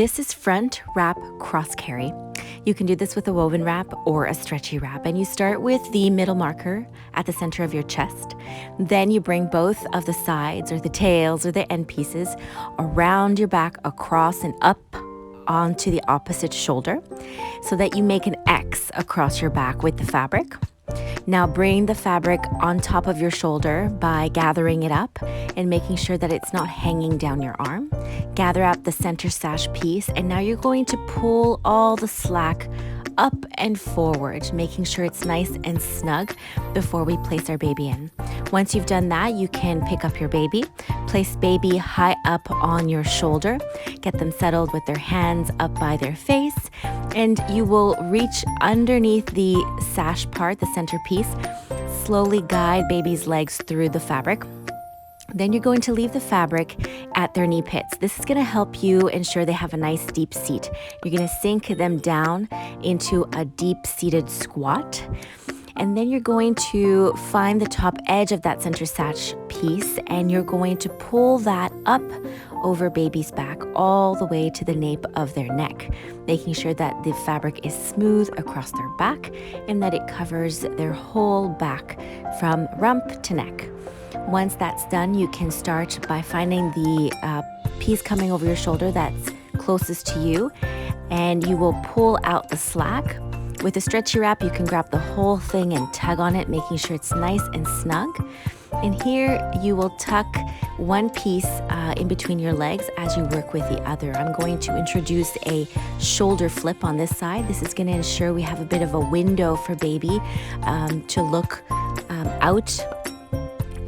This is front wrap cross carry. You can do this with a woven wrap or a stretchy wrap, and you start with the middle marker at the center of your chest. Then you bring both of the sides or the tails or the end pieces around your back, across and up onto the opposite shoulder so that you make an X across your back with the fabric. Now bring the fabric on top of your shoulder by gathering it up and making sure that it's not hanging down your arm. Gather out the center sash piece, and now you're going to pull all the slack up and forward, making sure it's nice and snug before we place our baby in. Once you've done that, you can pick up your baby, place baby high up on your shoulder, get them settled with their hands up by their face, and you will reach underneath the sash part, the center piece, slowly guide baby's legs through the fabric. Then you're going to leave the fabric at their knee pits. This is going to help you ensure they have a nice deep seat. You're going to sink them down into a deep-seated squat. And then you're going to find the top edge of that center sash piece, and you're going to pull that up over baby's back all the way to the nape of their neck, making sure that the fabric is smooth across their back and that it covers their whole back from rump to neck. Once that's done, you can start by finding the piece coming over your shoulder that's closest to you, and you will pull out the slack. With a stretchy wrap, you can grab the whole thing and tug on it, making sure it's nice and snug. And here you will tuck one piece in between your legs as you work with the other. I'm going to introduce a shoulder flip on this side. This is going to ensure we have a bit of a window for baby to look out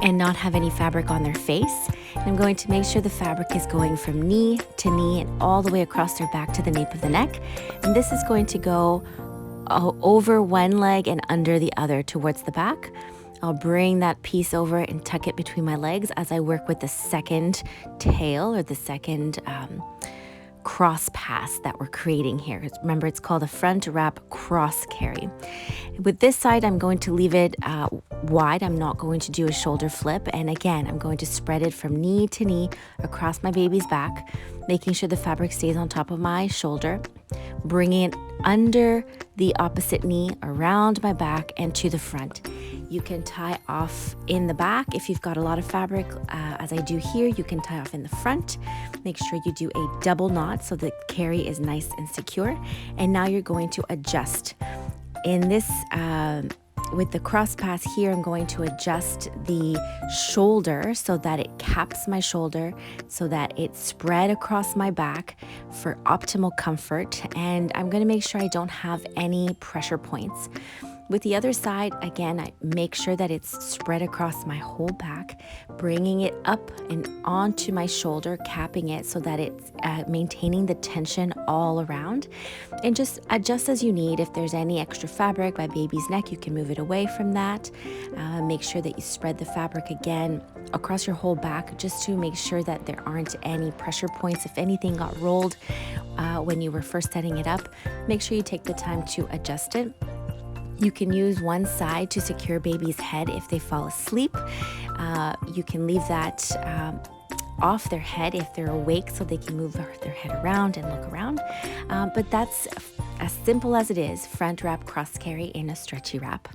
and not have any fabric on their face. And I'm going to make sure the fabric is going from knee to knee and all the way across their back to the nape of the neck. And this is going to go over one leg and under the other towards the back. I'll bring that piece over and tuck it between my legs as I work with the second tail or the second cross pass that we're creating here. Remember, it's called a front wrap cross carry. With this side, I'm going to leave it wide. I'm not going to do a shoulder flip. And again, I'm going to spread it from knee to knee across my baby's back, making sure the fabric stays on top of my shoulder, bringing it under the opposite knee, around my back, and to the front. You can tie off in the back if you've got a lot of fabric, as I do here. You can tie off in the front. Make sure you do a double knot so the carry is nice and secure. And now you're going to adjust. In this, with the cross pass here, I'm going to adjust the shoulder so that it caps my shoulder, so that it's spread across my back for optimal comfort. And I'm going to make sure I don't have any pressure points. With the other side, again, I make sure that it's spread across my whole back, bringing it up and onto my shoulder, capping it so that it's maintaining the tension all around. And just adjust as you need. If there's any extra fabric by baby's neck, you can move it away from that. Make sure that you spread the fabric again across your whole back, just to make sure that there aren't any pressure points. If anything got rolled when you were first setting it up, make sure you take the time to adjust it. You can use one side to secure baby's head if they fall asleep. You can leave that off their head if they're awake so they can move their head around and look around. But that's as simple as it is, front wrap cross carry in a stretchy wrap.